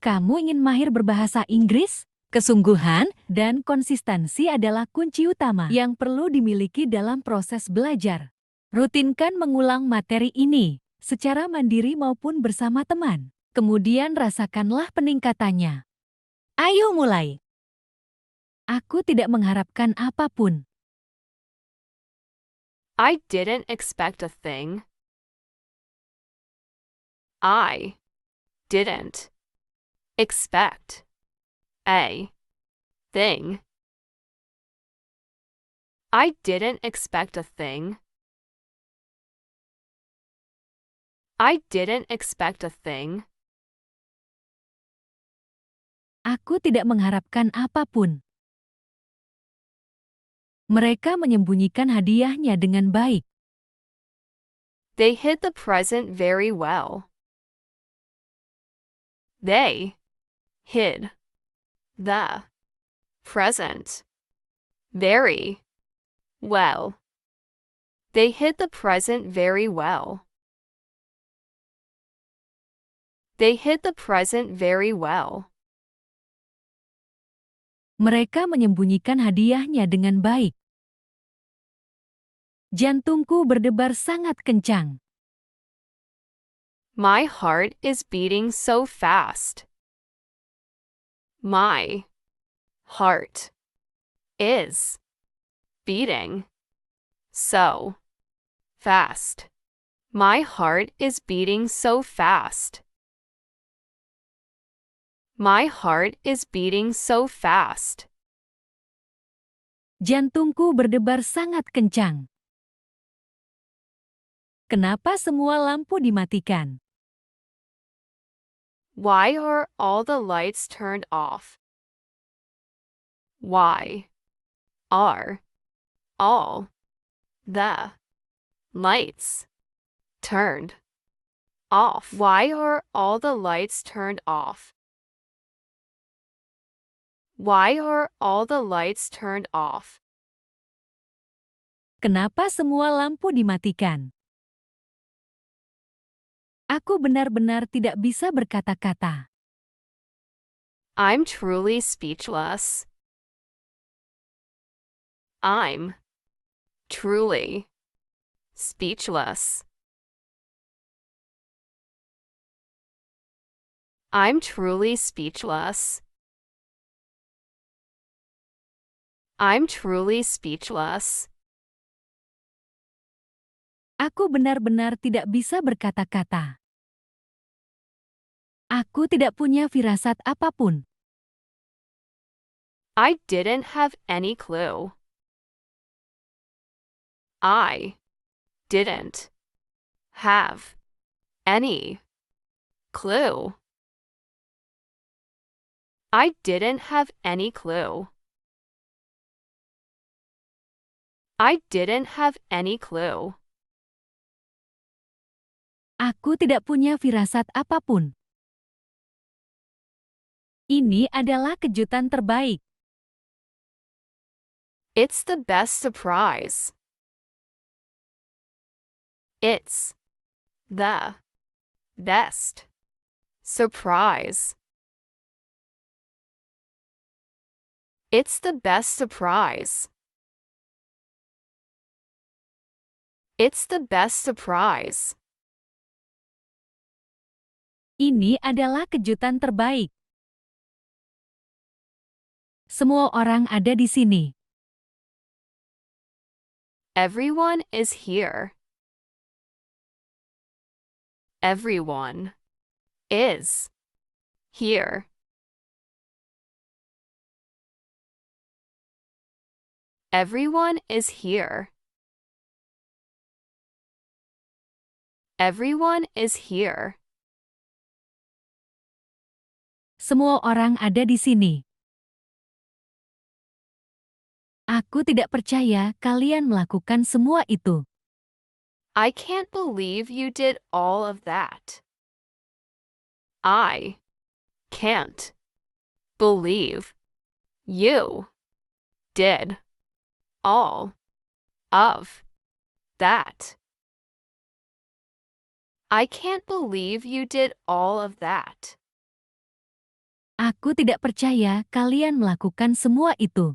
Kamu ingin mahir berbahasa Inggris? Kesungguhan dan konsistensi adalah kunci utama yang perlu dimiliki dalam proses belajar. Rutinkan mengulang materi ini secara mandiri maupun bersama teman. Kemudian rasakanlah peningkatannya. Ayo mulai. Aku tidak mengharapkan apapun. I didn't expect a thing. I didn't expect a thing. I didn't expect a thing. I didn't expect a thing. Aku tidak mengharapkan apapun. Mereka menyembunyikan hadiahnya dengan baik. They hid the present very well. They hid the present very well. They hid the present very well. They hid the present very well. Mereka menyembunyikan hadiahnya dengan baik. Jantungku berdebar sangat kencang. My heart is beating so fast. My heart is beating so fast. My heart is beating so fast. My heart is beating so fast. Jantungku berdebar sangat kencang. Kenapa semua lampu dimatikan? Why are all the lights turned off? Why are all the lights turned off? Why are all the lights turned off? Why are all the lights turned off? Kenapa semua lampu dimatikan? Aku benar-benar tidak bisa berkata-kata. I'm truly speechless. I'm truly speechless. I'm truly speechless. I'm truly speechless. Aku benar-benar tidak bisa berkata-kata. Aku tidak punya firasat apapun. I didn't have any clue. I didn't have any clue. I didn't have any clue. I didn't have any clue. Aku tidak punya firasat apapun. Ini adalah kejutan terbaik. It's the best surprise. It's the best surprise. It's the best surprise. It's the best surprise. Ini adalah kejutan terbaik. Semua orang ada di sini. Everyone is here. Everyone is here. Everyone is here. Everyone is here. Semua orang ada di sini. Aku tidak percaya kalian melakukan semua itu. I can't believe you did all of that. I can't believe you did all of that. I can't believe you did all of that. Aku tidak percaya kalian melakukan semua itu.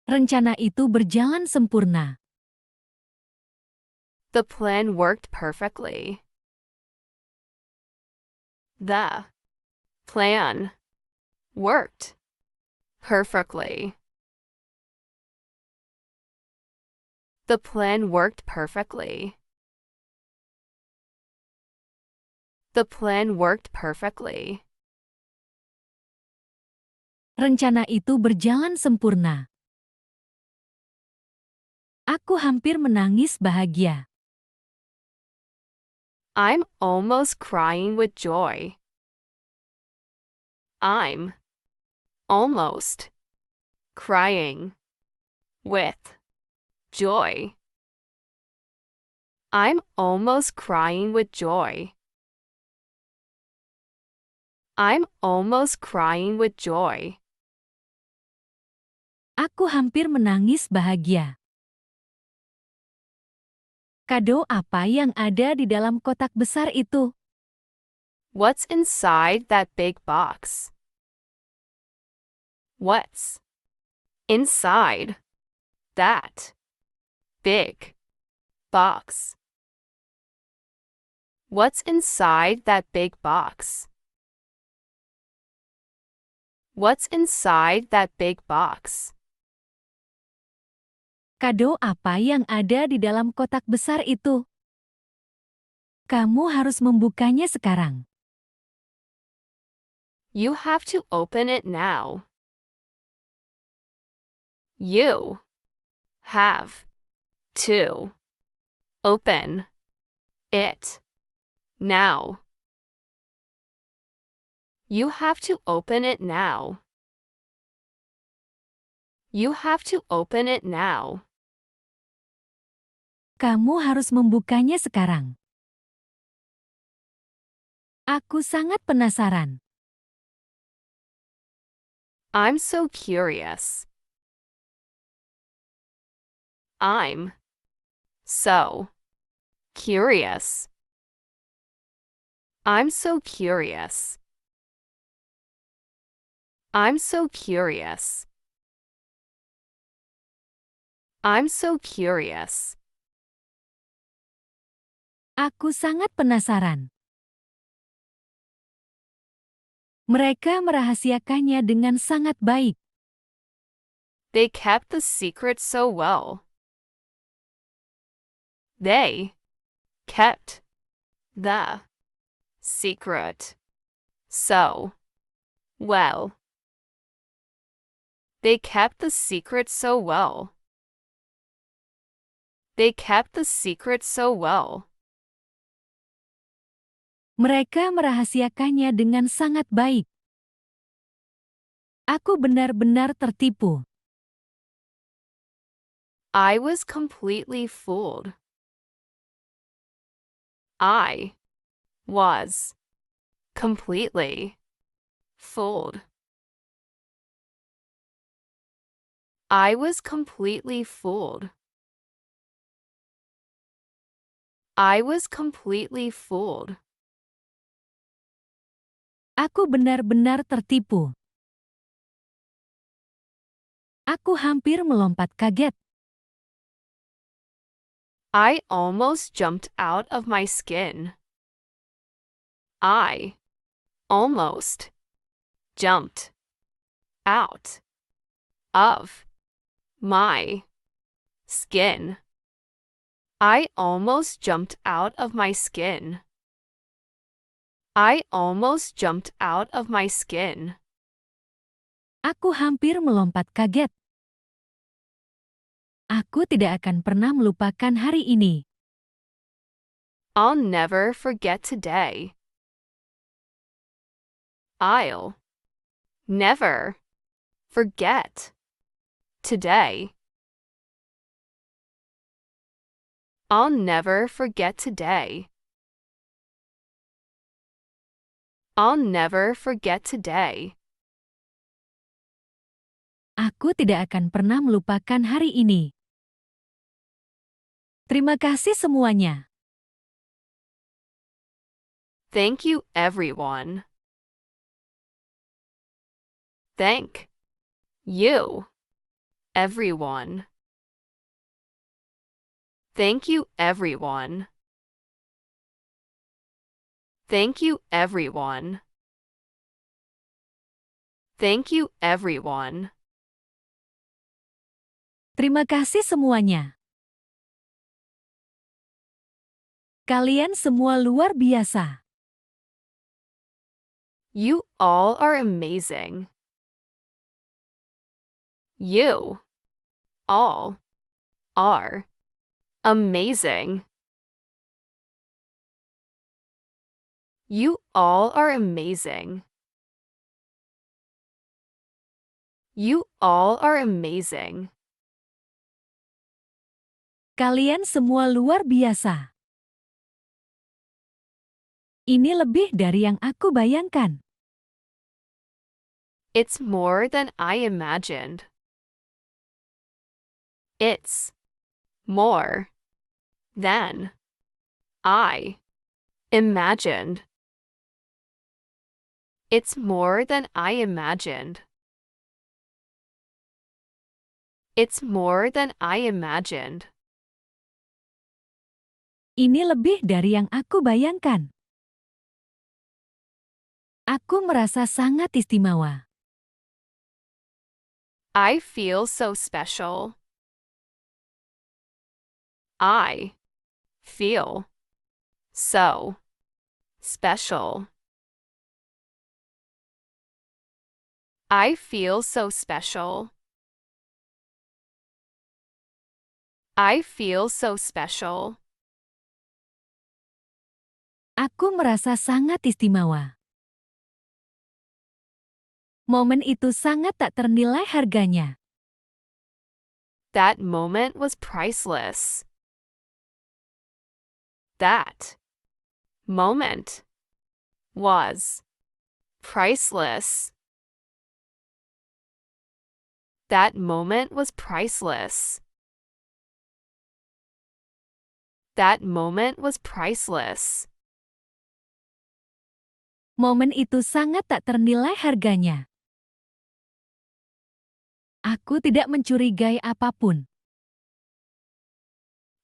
Rencana itu berjalan sempurna. The plan worked perfectly. The plan worked perfectly. The plan worked perfectly. The plan worked perfectly. Rencana itu berjalan sempurna. Aku hampir menangis bahagia. I'm almost crying with joy. I'm almost crying with joy. I'm almost crying with joy. I'm almost crying with joy. Aku hampir menangis bahagia. Kado apa yang ada di dalam kotak besar itu? What's inside that big box? What's inside that big box? What's inside that big box? What's inside that big box? Kado apa yang ada di dalam kotak besar itu? Kamu harus membukanya sekarang. You have to open it now. You have to open it now. You have to open it now. You have to open it now. Kamu harus membukanya sekarang. Aku sangat penasaran. I'm so curious. I'm so curious. I'm so curious. I'm so curious. I'm so curious. Aku sangat penasaran. Mereka merahasiakannya dengan sangat baik. They kept the secret so well. They kept the secret so well. They kept the secret so well. They kept the secret so well. Mereka merahasiakannya dengan sangat baik. Aku benar-benar tertipu. I was completely fooled. I was completely fooled. I was completely fooled. I was completely fooled. Aku benar-benar tertipu. Aku hampir melompat kaget. I almost jumped out of my skin. I almost jumped out of my skin. I almost jumped out of my skin. I almost jumped out of my skin. Aku hampir melompat kaget. Aku tidak akan pernah melupakan hari ini. I'll never forget today. I'll never forget today. I'll never forget today. I'll never forget today. Aku tidak akan pernah melupakan hari ini. Terima kasih semuanya. Thank you, everyone. Thank you, everyone. Thank you, everyone. Thank you, everyone. Thank you, everyone. Terima kasih semuanya. Kalian semua luar biasa. You all are amazing. You all are amazing. You all are amazing. You all are amazing. Kalian semua luar biasa. Ini lebih dari yang aku bayangkan. It's more than I imagined. It's more than I imagined. It's more than I imagined. It's more than I imagined. Ini lebih dari yang aku bayangkan. Aku merasa sangat istimewa. I feel so special. I feel so special. I feel so special. I feel so special. Aku merasa sangat istimewa. Momen itu sangat tak ternilai harganya. That moment was priceless. That moment was priceless. That moment was priceless. That moment was priceless. Momen itu sangat tak ternilai harganya. Aku tidak mencurigai apapun.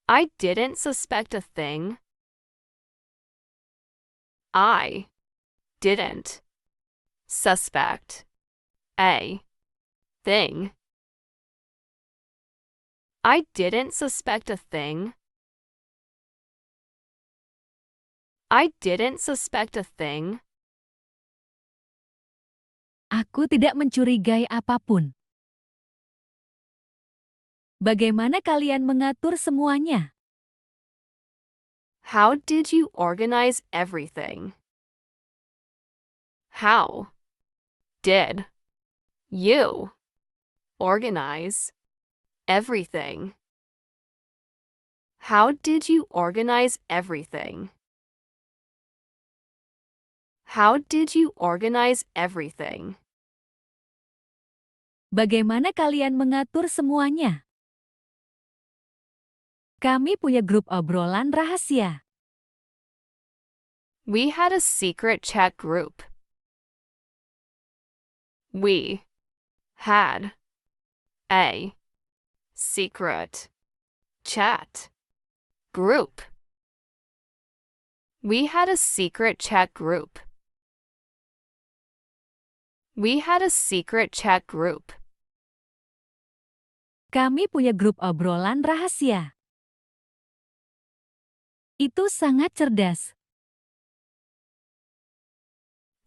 I didn't suspect a thing. I didn't suspect a thing. I didn't suspect a thing. I didn't suspect a thing. Aku tidak mencurigai apapun. Bagaimana kalian mengatur semuanya? How did you organize everything? How did you organize everything? How did you organize everything? How did you organize everything? Bagaimana kalian mengatur semuanya? Kami punya grup obrolan rahasia. We had a secret chat group. We had a secret chat group. We had a secret chat group. We had a secret chat group. Kami punya grup obrolan rahasia. Itu sangat cerdas.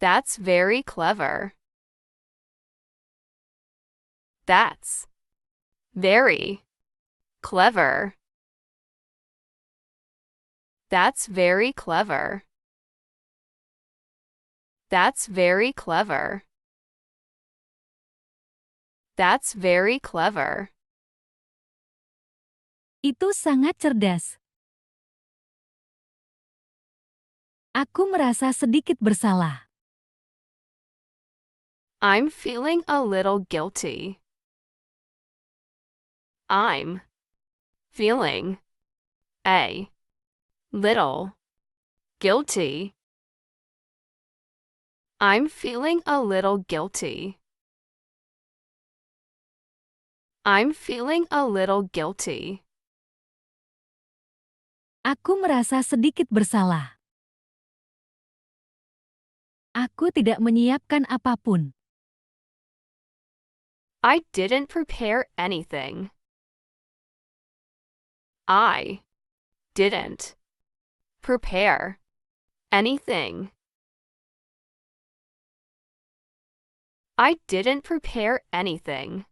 That's very clever. That's very clever. That's very clever. That's very clever. That's very clever. Itu sangat cerdas. Aku merasa sedikit bersalah. I'm feeling a little guilty. I'm feeling a little guilty. I'm feeling a little guilty. I'm feeling a little guilty. Aku merasa sedikit bersalah. Aku tidak menyiapkan apapun. I didn't prepare anything. I didn't prepare anything. I didn't prepare anything.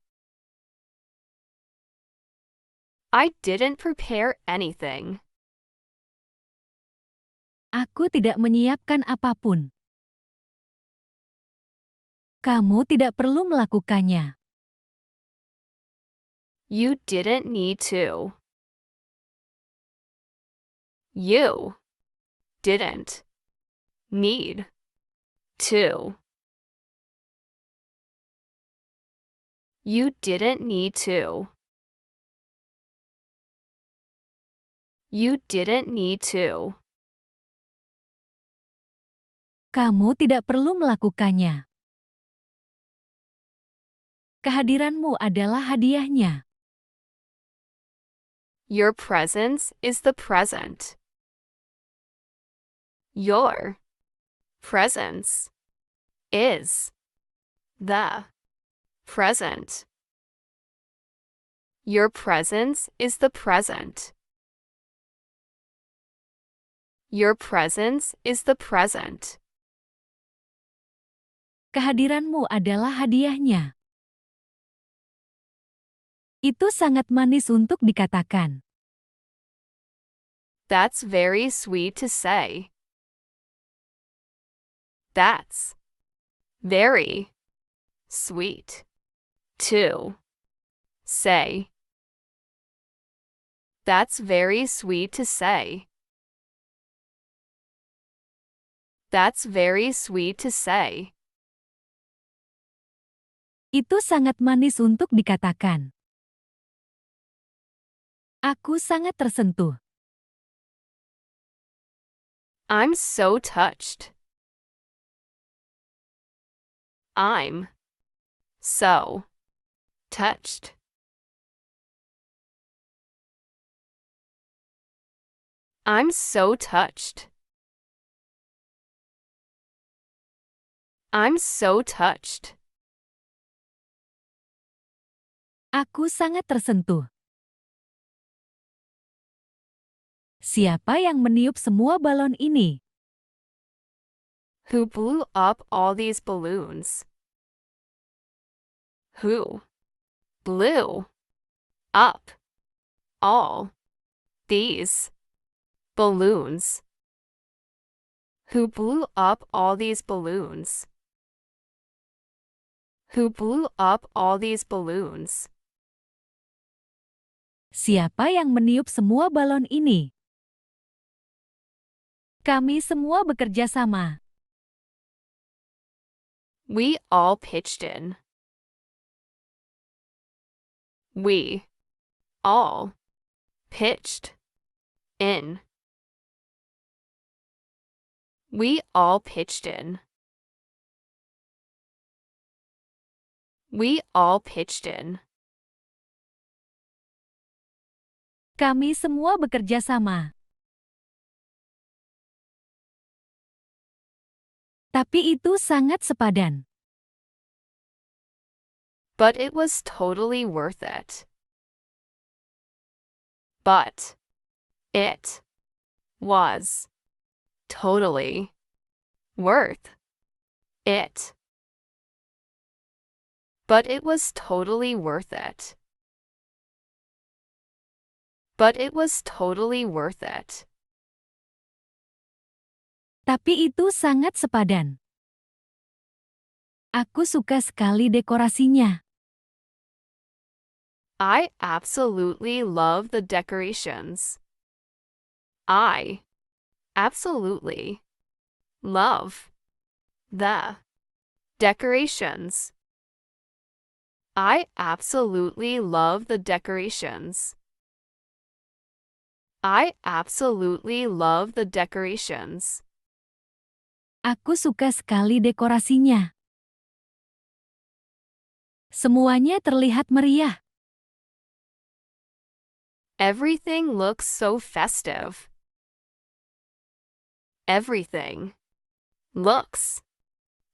I didn't prepare anything. Aku tidak menyiapkan apapun. Kamu tidak perlu melakukannya. You didn't need to. You didn't need to. You didn't need to. You didn't need to. Kamu tidak perlu melakukannya. Kehadiranmu adalah hadiahnya. Your presence is the present. Your presence is the present. Your presence is the present. Your presence is the present. Kehadiranmu adalah hadiahnya. Itu sangat manis untuk dikatakan. That's very sweet to say. That's very sweet to say. That's very sweet to say. That's very sweet to say. Itu sangat manis untuk dikatakan. Aku sangat tersentuh. I'm so touched. I'm so touched. I'm so touched. I'm so touched. Aku sangat tersentuh. Siapa yang meniup semua balon ini? Who blew up all these balloons? Who blew up all these balloons? Who blew up all these balloons? Who blew up all these balloons? Siapa yang meniup semua balon ini? Kami semua bekerja sama. We all pitched in. We all pitched in. We all pitched in. We all pitched in. Kami semua bekerja sama. Tapi itu sangat sepadan. But it was totally worth it. But it was totally worth it. But it was totally worth it. But it was totally worth it. Tapi itu sangat sepadan. Aku suka sekali dekorasinya. I absolutely love the decorations. I absolutely love the decorations. I absolutely love the decorations. I absolutely love the decorations. Aku suka sekali dekorasinya. Semuanya terlihat meriah. Everything looks so festive. Everything looks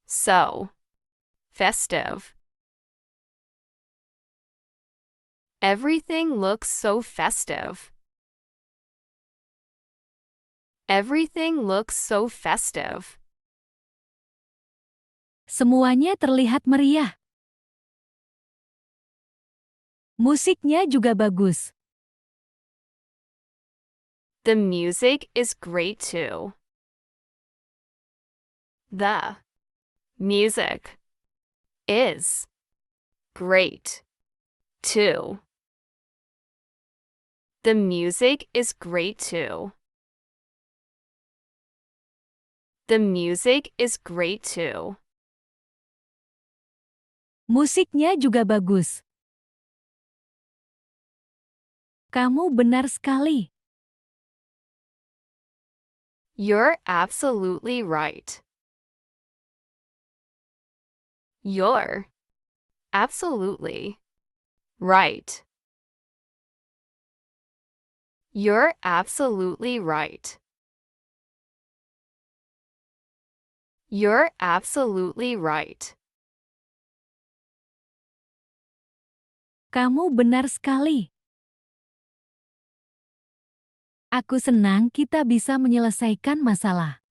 so festive. Everything looks so festive. Everything looks so festive. Semuanya terlihat meriah. Musiknya juga bagus. The music is great too. The music is great too. The music is great too. The music is great too. Musiknya juga bagus. Kamu benar sekali. You're absolutely right. You're absolutely right. You're absolutely right. You're absolutely right. Kamu benar sekali. Aku senang kita bisa menyelesaikan masalah.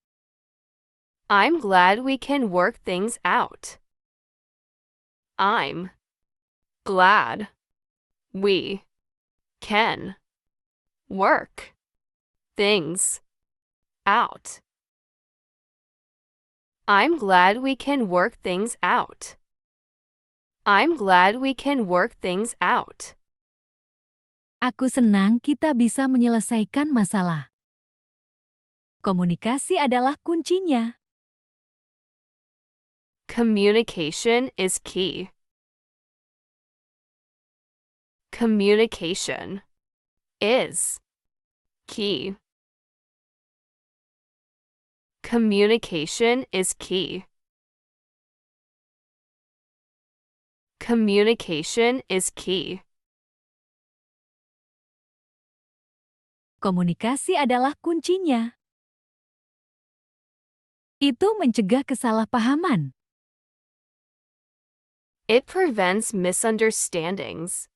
I'm glad we can work things out. I'm glad we can work things out. I'm glad we can work things out. I'm glad we can work things out. Aku senang kita bisa menyelesaikan masalah. Komunikasi adalah kuncinya. Communication is key. Communication is key. Communication is key. Communication is key. Komunikasi adalah kuncinya. Itu mencegah kesalahpahaman. It prevents misunderstandings.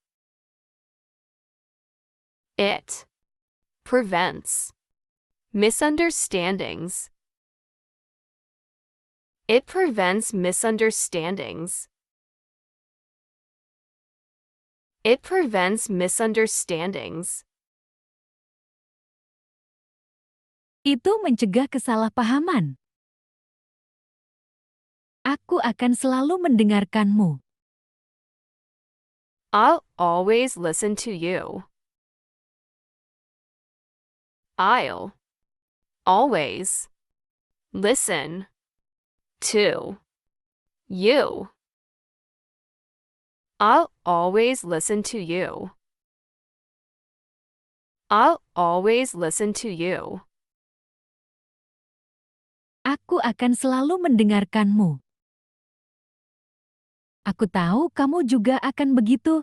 It prevents misunderstandings. It prevents misunderstandings. It prevents misunderstandings. Itu mencegah kesalahpahaman. Aku akan selalu mendengarkanmu. I'll always listen to you. I'll always listen to you. I'll always listen to you. I'll always listen to you. Aku akan selalu mendengarkanmu. Aku tahu kamu juga akan begitu.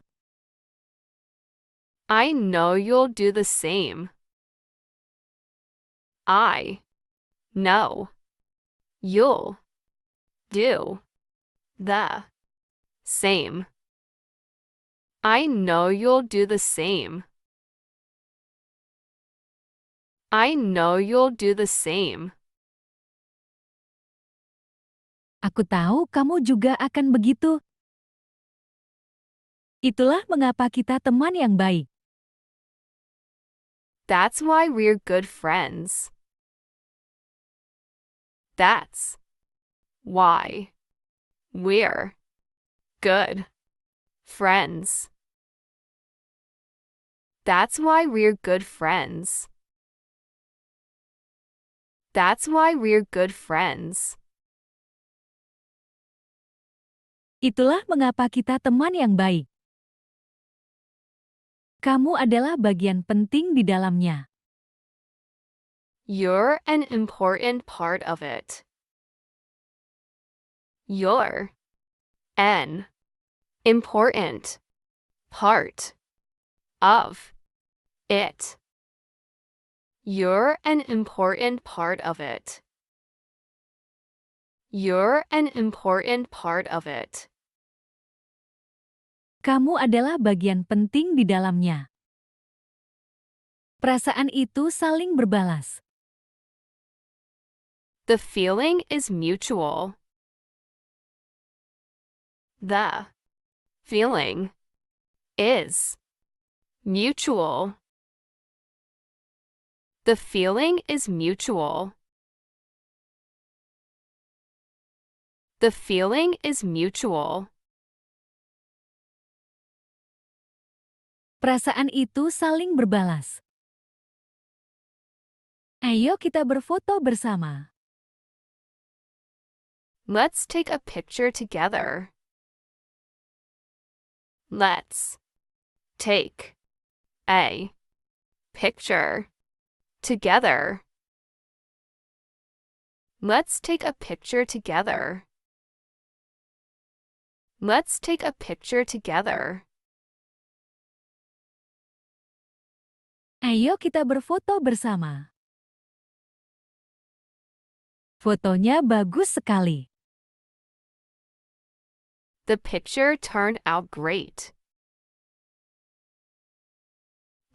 I know you'll do the same. I know you'll do the same. I know you'll do the same. I know you'll do the same. Aku tahu kamu juga akan begitu. Itulah mengapa kita teman yang baik. That's why we're good friends. That's why we're good friends. That's why we're good friends. That's why we're good friends. Itulah mengapa kita teman yang baik. Kamu adalah bagian penting di dalamnya. You're an important part of it. You're an important part of it. You're an important part of it. You're an important part of it. Kamu adalah bagian penting di dalamnya. Perasaan itu saling berbalas. The feeling is mutual. The feeling is mutual. The feeling is mutual. The feeling is mutual. Perasaan itu saling berbalas. Ayo kita berfoto bersama. Let's take a picture together. Let's take a picture together. Let's take a picture together. Let's take a picture together. Ayo kita berfoto bersama. Fotonya bagus sekali. The picture turned out great.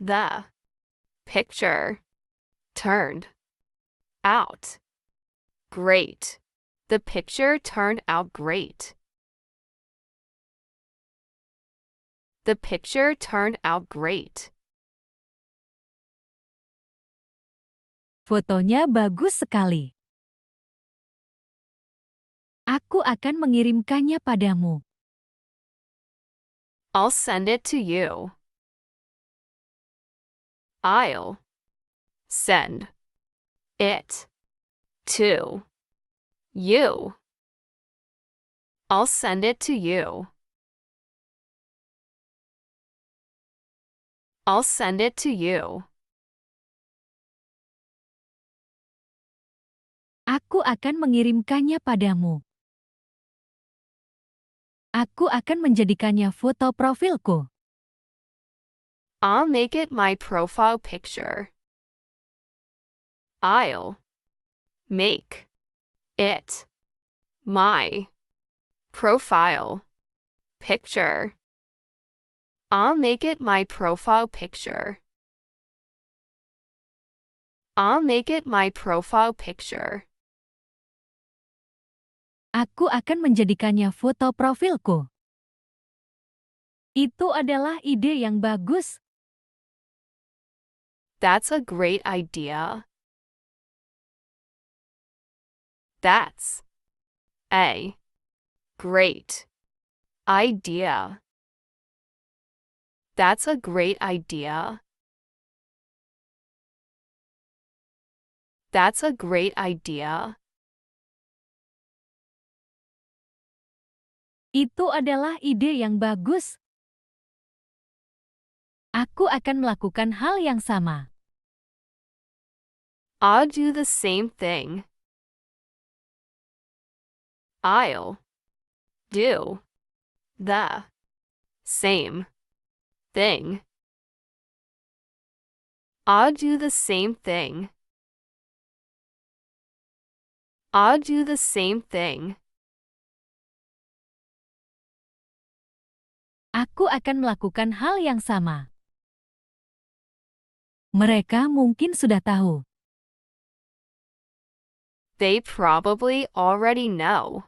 The picture turned out great. The picture turned out great. The picture turned out great. Fotonya bagus sekali. Aku akan mengirimkannya padamu. I'll send it to you. I'll send it to you. I'll send it to you. I'll send it to you. Aku akan mengirimkannya padamu. Aku akan menjadikannya foto profilku. I'll make it my profile picture. I'll make it my profile picture. I'll make it my profile picture. I'll make it my profile picture. Aku akan menjadikannya foto profilku. Itu adalah ide yang bagus. That's a great idea. That's a great idea. That's a great idea. That's a great idea. Itu adalah ide yang bagus. Aku akan melakukan hal yang sama. I'll do the same thing. I'll do the same thing. I'll do the same thing. I'll do the same thing. Aku akan melakukan hal yang sama. Mereka mungkin sudah tahu. They probably already know.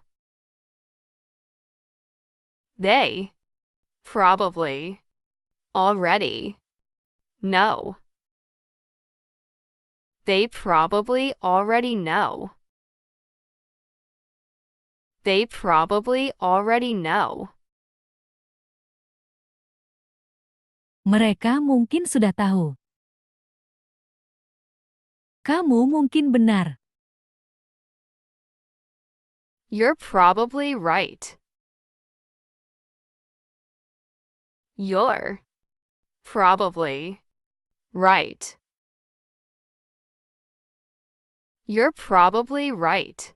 They probably already know. They probably already know. They probably already know. Mereka mungkin sudah tahu. Kamu mungkin benar. You're probably right. You're probably right. You're probably right.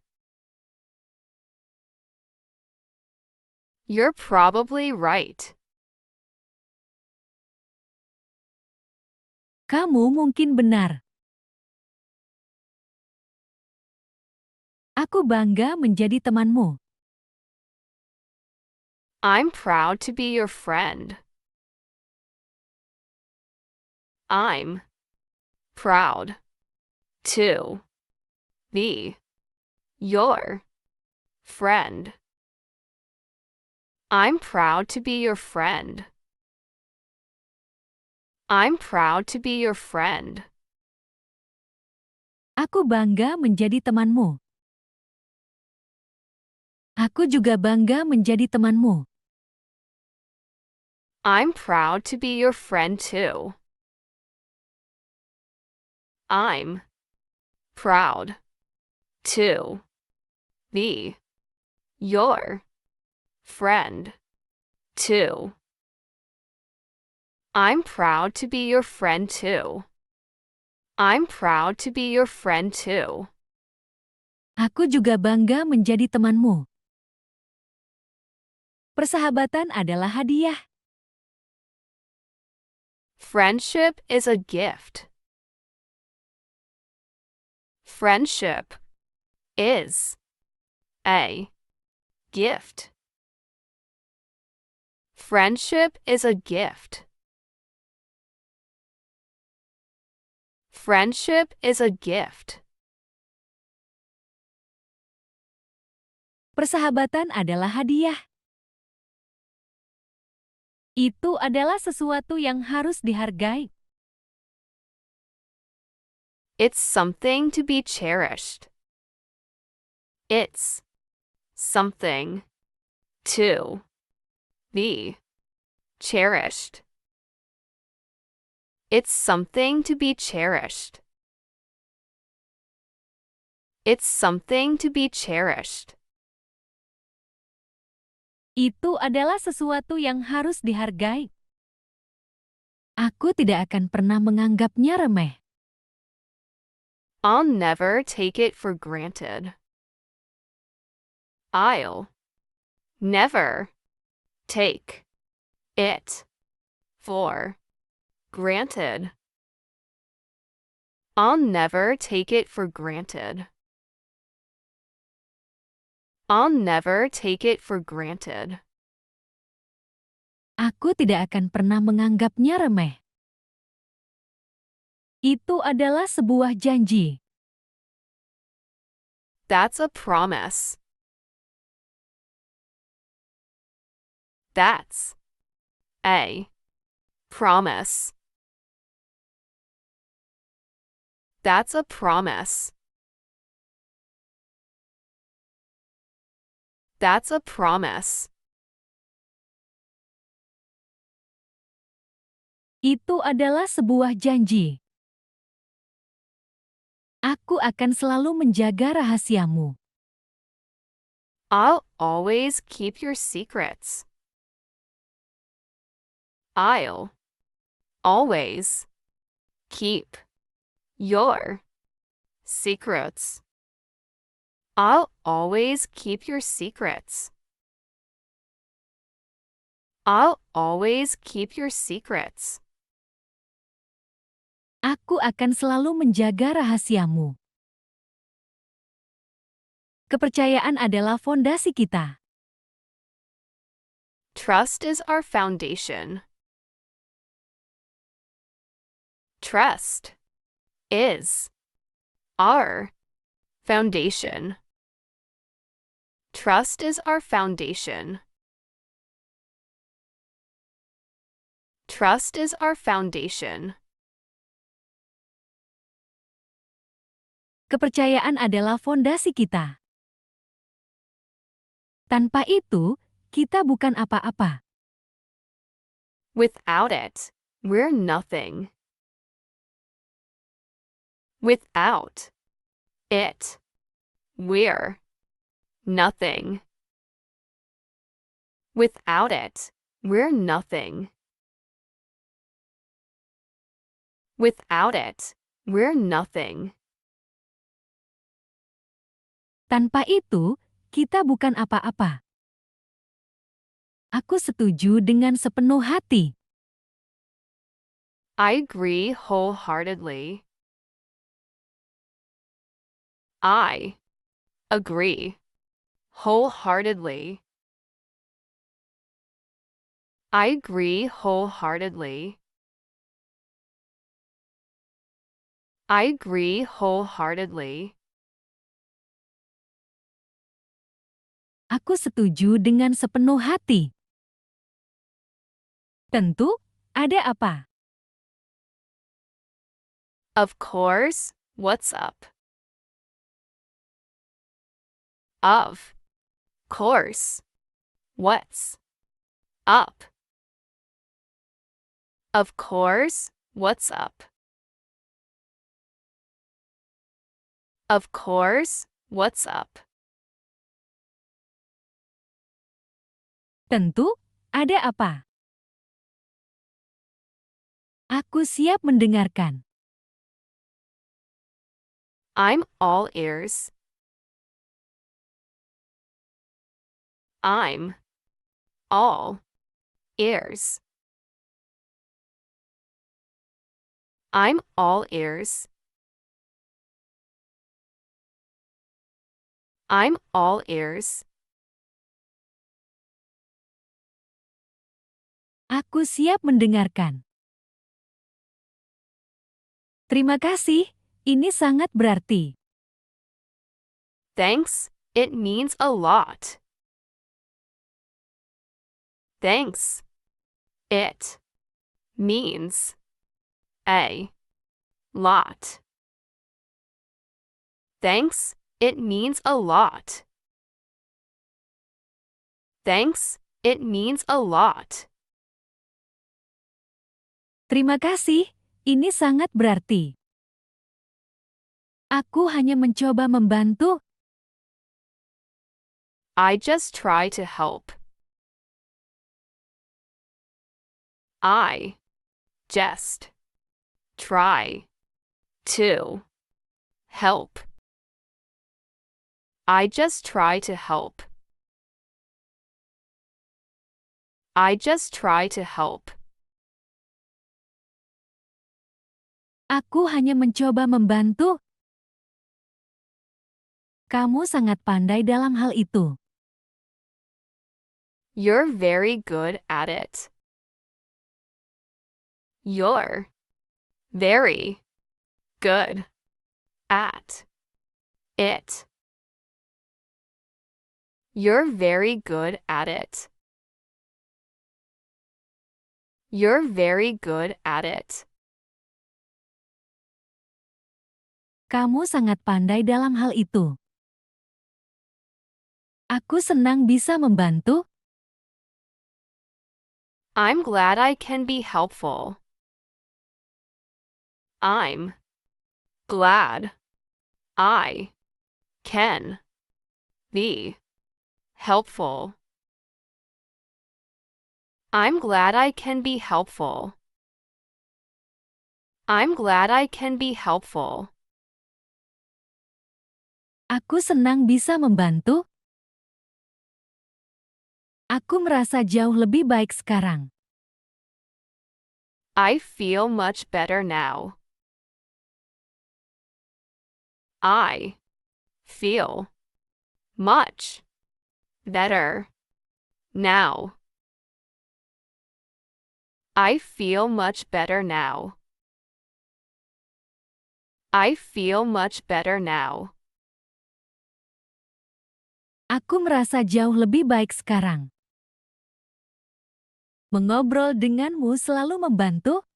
You're probably right. Kamu mungkin benar. Aku bangga menjadi temanmu. I'm proud to be your friend. I'm proud to be your friend. I'm proud to be your friend. I'm proud to be your friend. Aku bangga menjadi temanmu. Aku juga bangga menjadi temanmu. I'm proud to be your friend too. I'm proud to be your friend too. I'm proud to be your friend too. I'm proud to be your friend too. Aku juga bangga menjadi temanmu. Persahabatan adalah hadiah. Friendship is a gift. Friendship is a gift. Friendship is a gift. Friendship is a gift. Persahabatan adalah hadiah. Itu adalah sesuatu yang harus dihargai. It's something to be cherished. It's something to be cherished. It's something to be cherished. It's something to be cherished. Itu adalah sesuatu yang harus dihargai. Aku tidak akan pernah menganggapnya remeh. I'll never take it for granted. I'll never take it for granted. I'll never take it for granted. I'll never take it for granted. Aku tidak akan pernah menganggapnya remeh. Itu adalah sebuah janji. That's a promise. That's a promise. That's a promise. That's a promise. Itu adalah sebuah janji. Aku akan selalu menjaga rahasiamu. I'll always keep your secrets. I'll always keep your secrets. I'll always keep your secrets. I'll always keep your secrets. Aku akan selalu menjaga rahasiamu. Kepercayaan adalah fondasi kita. Trust is our foundation. Trust is our foundation. Trust is our foundation. Trust is our foundation. Kepercayaan adalah fondasi kita. Tanpa itu, kita bukan apa-apa. Without it, we're nothing. Without it, we're nothing. Without it, we're nothing. Without it, we're nothing. Tanpa itu, kita bukan apa-apa. Aku setuju dengan sepenuh hati. I agree wholeheartedly. I agree wholeheartedly. I agree wholeheartedly. I agree wholeheartedly. Aku setuju dengan sepenuh hati. Tentu, ada apa? Of course, what's up? Of course, what's up? Of course, what's up? Of course, what's up? Tentu, ada apa? Aku siap mendengarkan. I'm all ears. I'm all ears. I'm all ears. I'm all ears. Aku siap mendengarkan. Terima kasih, ini sangat berarti. Thanks, it means a lot. Thanks, it means a lot. Thanks, it means a lot. Thanks, it means a lot. Terima kasih, ini sangat berarti. Aku hanya mencoba membantu. I just try to help. I just try to help. I just try to help. I just try to help. Aku hanya mencoba membantu. Kamu sangat pandai dalam hal itu. You're very good at it. You're very good at it. You're very good at it. You're very good at it. Kamu sangat pandai dalam hal itu. Aku senang bisa membantu. I'm glad I can be helpful. I'm glad I can be helpful. I'm glad I can be helpful. I'm glad I can be helpful. Aku senang bisa membantu. Aku merasa jauh lebih baik sekarang. I feel much better now. I feel much better now. I feel much better now. I feel much better now. Aku merasa jauh lebih baik sekarang. Mengobrol denganmu selalu membantu.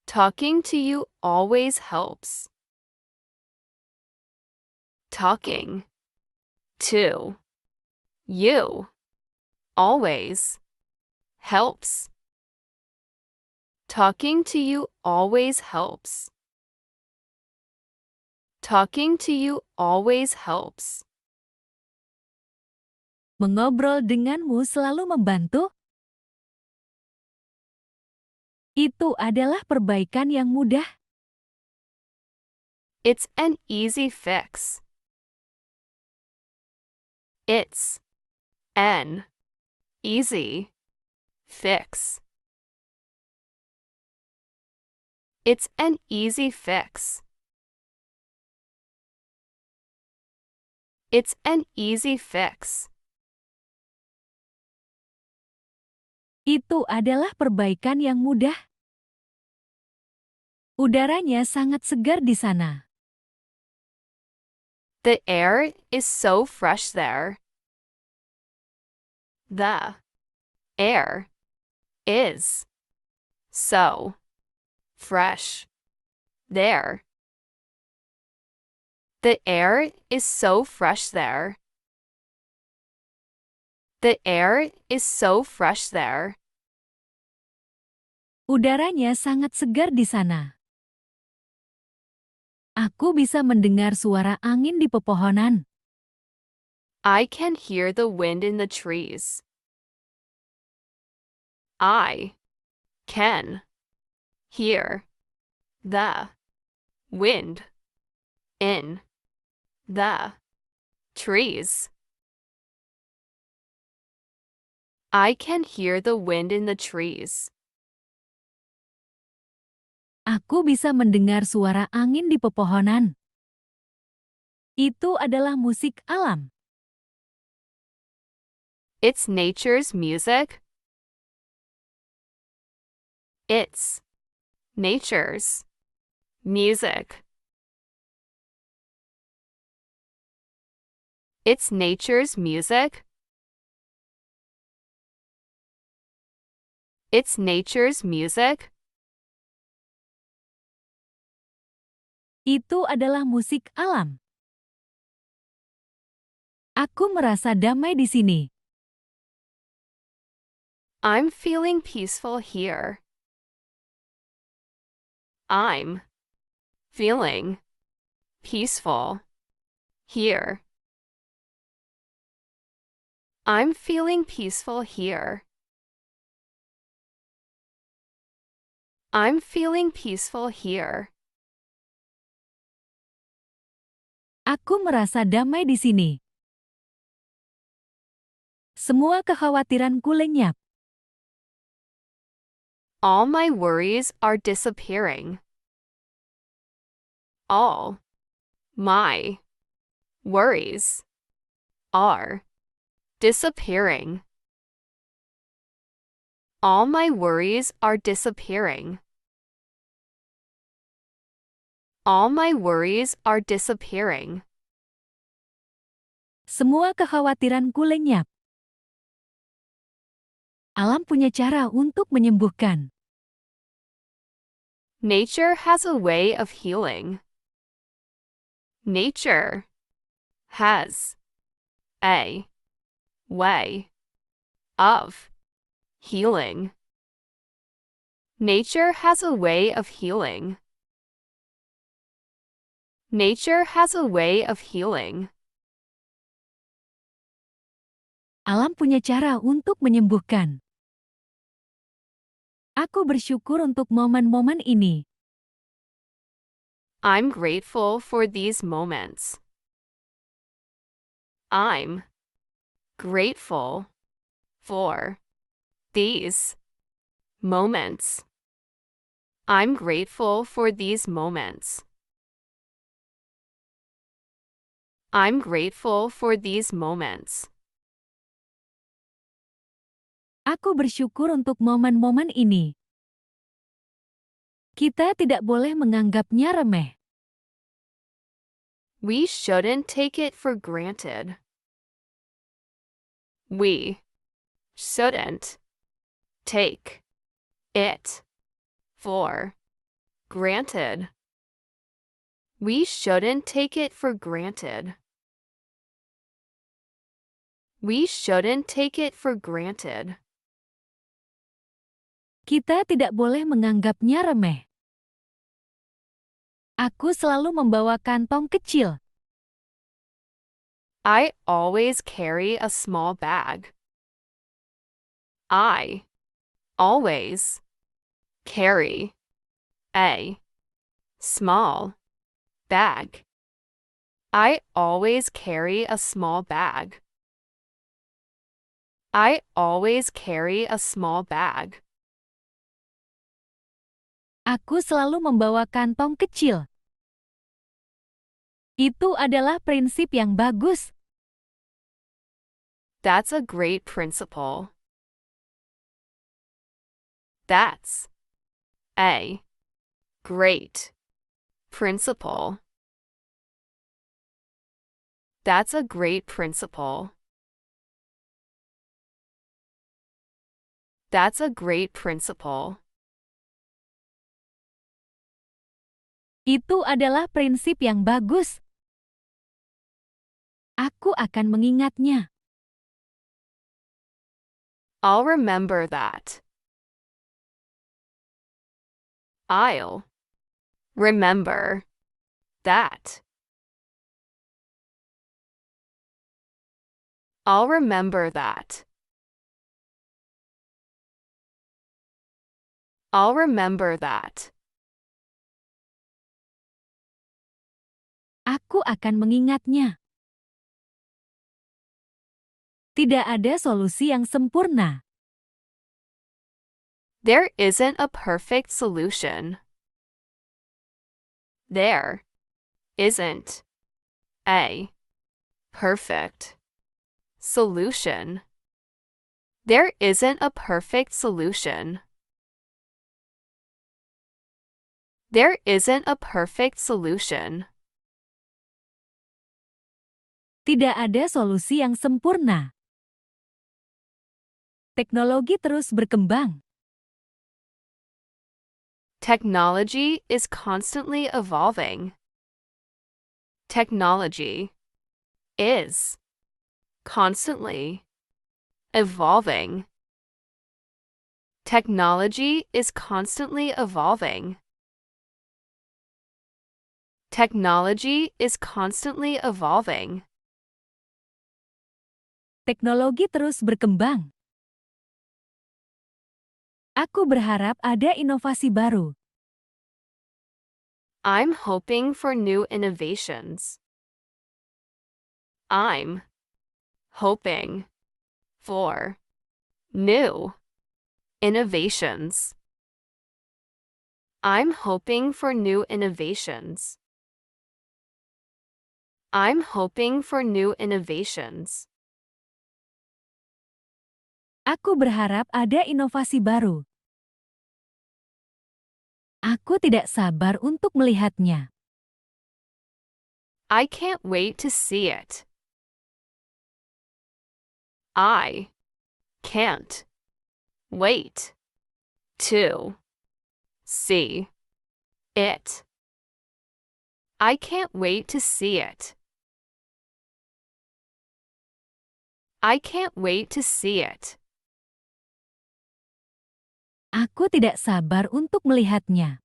Talking to you always helps. Talking to you always helps. Talking to you always helps. Talking to you always helps. Mengobrol denganmu selalu membantu. Itu adalah perbaikan yang mudah. It's an easy fix. It's an Easy. Fix. It's an easy fix. It's an easy fix. Itu adalah perbaikan yang mudah. Udaranya sangat segar di sana. The air is so fresh there. The air is so fresh there. The air is so fresh there. The air is so fresh there. Udaranya sangat segar di sana. Aku bisa mendengar suara angin di pepohonan. I can hear the wind in the trees. I can hear the wind in the trees. I can hear the wind in the trees. Aku bisa mendengar suara angin di pepohonan. Itu adalah musik alam. It's nature's music. It's nature's music. It's nature's music. It's nature's music. Itu adalah musik alam. Aku merasa damai di sini. I'm feeling peaceful here. I'm feeling peaceful here. I'm feeling peaceful here. I'm feeling peaceful here. Aku merasa damai di sini. Semua kekhawatiranku lenyap. All my worries are disappearing. All my worries are disappearing. All my worries are disappearing. All my worries are disappearing. Semua kekhawatiranku lenyap. Alam punya cara untuk menyembuhkan. Nature has a way of healing. Nature has a way of healing. Nature has a way of healing. Nature has a way of healing. Alam punya cara untuk menyembuhkan. Aku bersyukur untuk momen-momen ini. I'm grateful for these moments. I'm grateful for these moments. I'm grateful for these moments. I'm grateful for these moments. Aku bersyukur untuk momen-momen ini. Kita tidak boleh menganggapnya remeh. We shouldn't take it for granted. We shouldn't take it for granted. We shouldn't take it for granted. We shouldn't take it for granted. Kita tidak boleh menganggapnya remeh. Aku selalu membawa kantong kecil. I always carry a small bag. I always carry a small bag. I always carry a small bag. I always carry a small bag. Aku selalu membawa kantong kecil. Itu adalah prinsip yang bagus. That's a great principle. That's a great principle. That's a great principle. That's a great principle. Itu adalah prinsip yang bagus. Aku akan mengingatnya. I'll remember that. I'll remember that. I'll remember that. I'll remember that. Aku akan mengingatnya. Tidak ada solusi yang sempurna. There isn't a perfect solution. There isn't a perfect solution. There isn't a perfect solution. There isn't a perfect solution. Tidak ada solusi yang sempurna. Teknologi terus berkembang. Technology is constantly evolving. Technology is constantly evolving. Technology is constantly evolving. Technology is constantly evolving. Teknologi terus berkembang. Aku berharap ada inovasi baru. I'm hoping for new innovations. I'm hoping for new innovations. I'm hoping for new innovations. I'm hoping for new innovations. Aku berharap ada inovasi baru. Aku tidak sabar untuk melihatnya. I can't wait to see it. I can't wait to see it. I can't wait to see it. I can't wait to see it. Aku tidak sabar untuk melihatnya.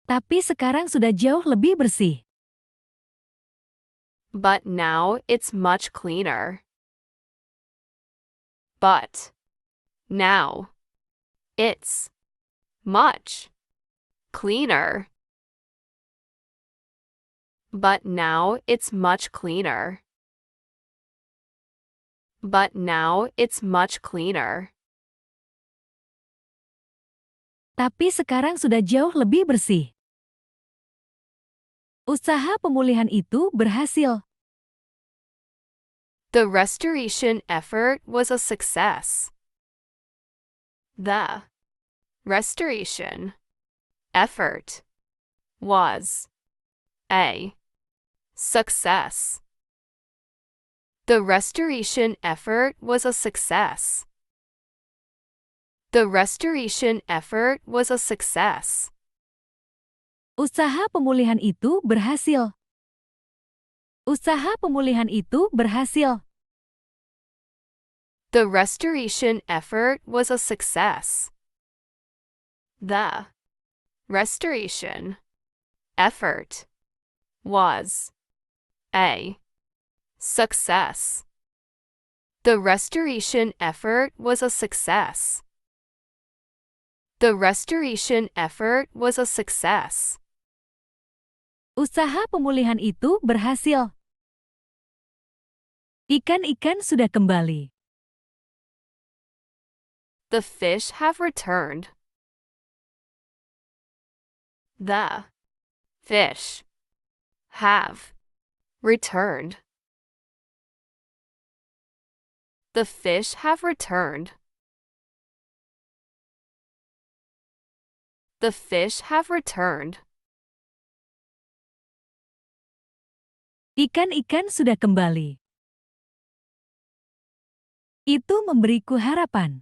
Tapi sekarang sudah jauh lebih bersih. But now it's much cleaner. But now it's much cleaner. But now it's much cleaner. But now it's much cleaner. Tapi sekarang sudah jauh lebih bersih. Usaha pemulihan itu berhasil. The restoration effort was a success. The restoration effort was a success. The restoration effort was a success. The restoration effort was a success. Usaha pemulihan itu berhasil. Usaha pemulihan itu berhasil. The restoration effort was a success. The restoration effort was a success. The restoration effort was a success. The restoration effort was a success. Usaha pemulihan itu berhasil. Ikan-ikan sudah kembali. The fish have returned. The fish have returned. The fish have returned. The fish have returned. Ikan-ikan sudah kembali. Itu memberiku harapan.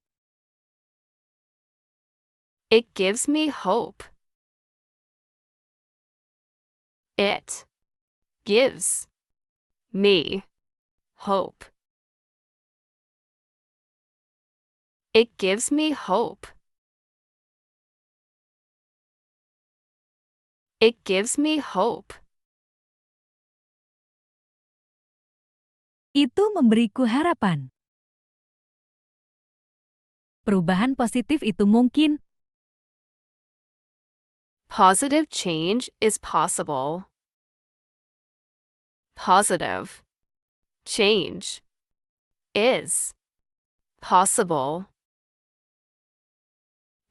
It gives me hope. It gives me hope. It gives me hope. It gives me hope. Itu memberiku harapan. Perubahan positif itu mungkin. Positive change is possible. Positive change is possible.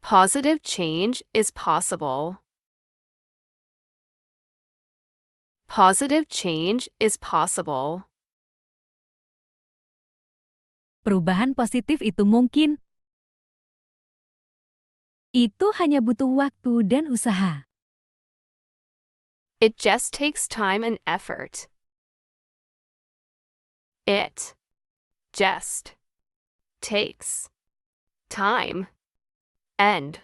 Positive change is possible. Positive change is possible. Perubahan positif itu mungkin. Itu hanya butuh waktu dan usaha. It just takes time and effort. It just takes time and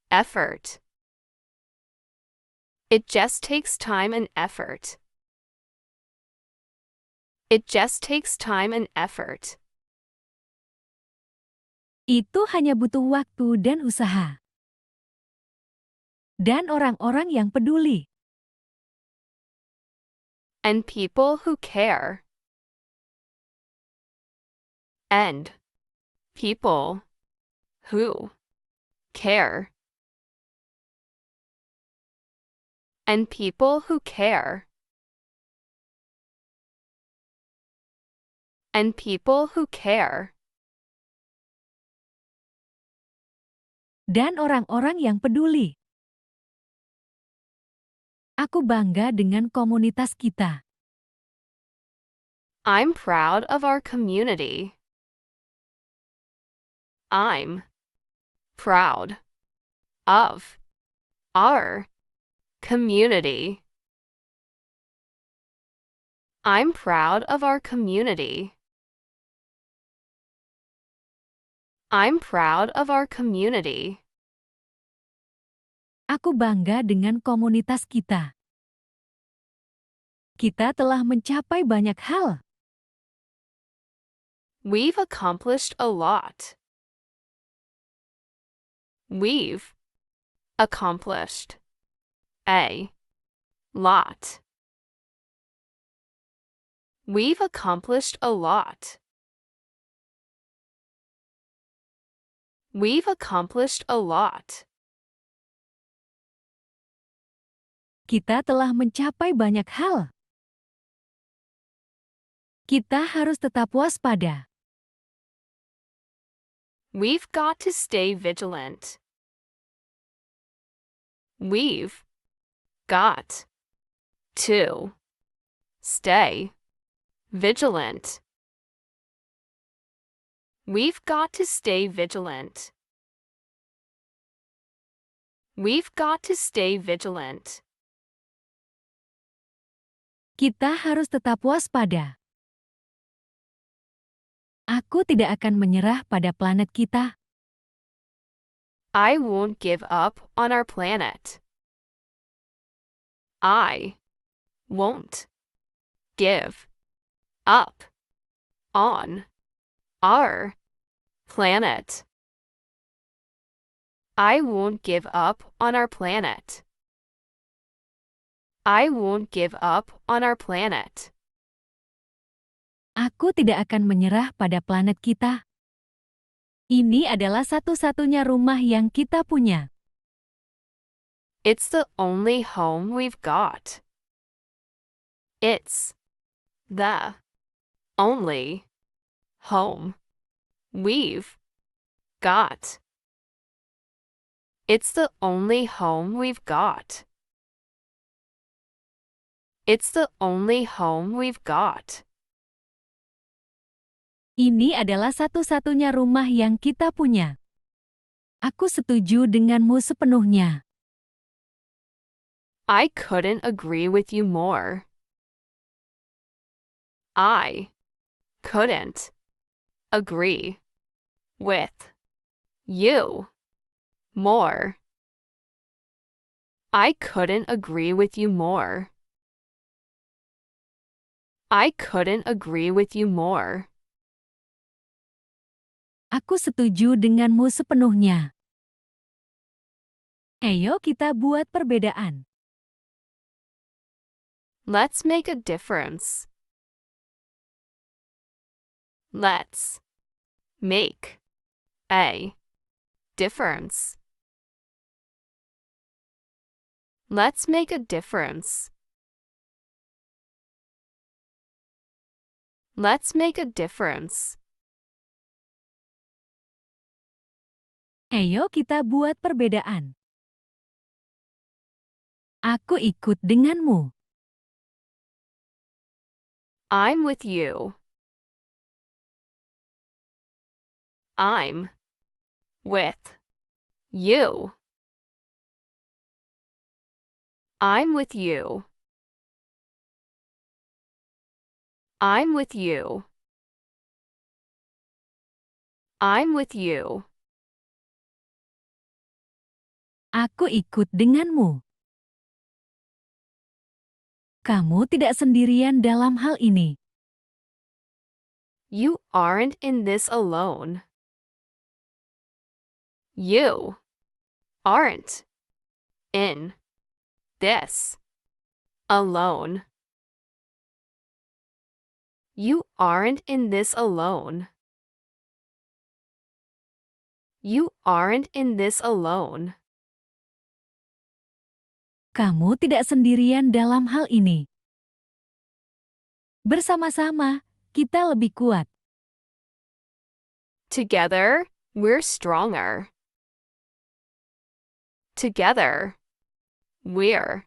effort. It just takes time and effort. It just takes time and effort. Itu hanya butuh waktu dan usaha. Dan orang-orang yang peduli. And people who care. And people who care. And people who care. And people who care. Dan orang-orang yang peduli. Aku bangga dengan komunitas kita. I'm proud of our community. I'm proud of our community. I'm proud of our community. I'm proud of our community. Aku bangga dengan komunitas kita. Kita telah mencapai banyak hal. We've accomplished a lot. We've accomplished a lot. We've accomplished a lot. We've accomplished a lot. Kita telah mencapai banyak hal. Kita harus tetap waspada. We've got to stay vigilant. We've got to stay vigilant. We've got to stay vigilant. We've got to stay vigilant. Kita harus tetap waspada. Aku tidak akan menyerah pada planet kita. I won't give up on our planet. I won't give up on our planet. I won't give up on our planet. I won't give up on our planet. Aku tidak akan menyerah pada planet kita. Ini adalah satu-satunya rumah yang kita punya. It's the only home we've got. It's the only home we've got. It's the only home we've got. It's the only home we've got. Ini adalah satu-satunya rumah yang kita punya. Aku setuju denganmu sepenuhnya. I couldn't agree with you more. I couldn't agree with you more. I couldn't agree with you more. I couldn't agree with you more. Aku setuju denganmu sepenuhnya. Ayo kita buat perbedaan. Let's make a difference. Let's make a difference. Let's make a difference. Let's make a difference. Ayo kita buat perbedaan. Aku ikut denganmu. I'm with you. I'm with you. I'm with you. I'm with you. I'm with you. Aku ikut denganmu. Kamu tidak sendirian dalam hal ini. You aren't in this alone. You aren't in this alone. You aren't in this alone. You aren't in this alone. Kamu tidak sendirian dalam hal ini. Bersama-sama, kita lebih kuat. Together, we're stronger. Together, we're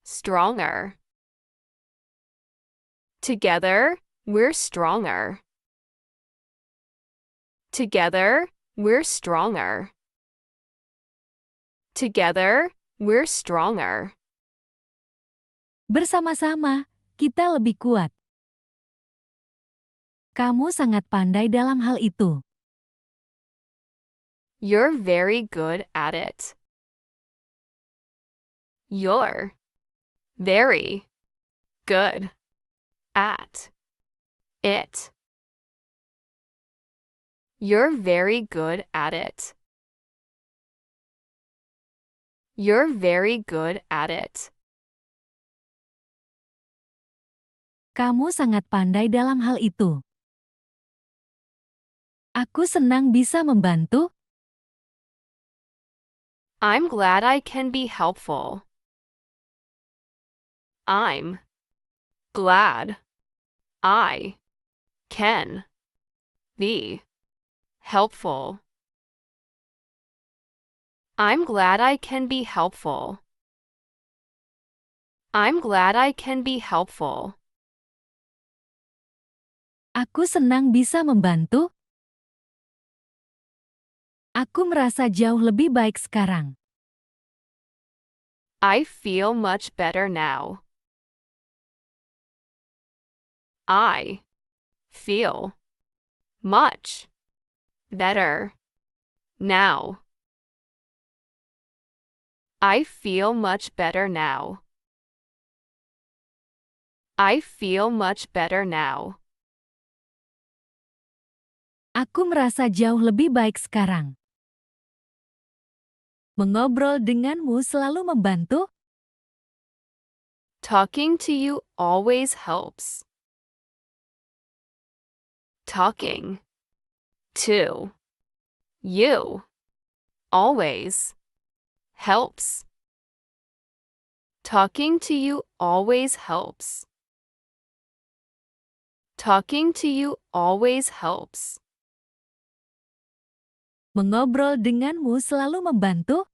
stronger. Together, we're stronger. Together, we're stronger. Together, we're stronger. Bersama-sama, kita lebih kuat. Kamu sangat pandai dalam hal itu. You're very good at it. You're very good at it. You're very good at it. You're very good at it. Kamu sangat pandai dalam hal itu. Aku senang bisa membantu. I'm glad I can be helpful. I'm glad I can be helpful. I'm glad I can be helpful. I'm glad I can be helpful. Aku senang bisa membantu. Aku merasa jauh lebih baik sekarang. I feel much better now. I feel much better now. I feel much better now. I feel much better now. Aku merasa jauh lebih baik sekarang. Mengobrol denganmu selalu membantu. Talking to you always helps. Talking to you always helps. Talking to you always helps. Talking to you always helps. Mengobrol denganmu selalu membantu.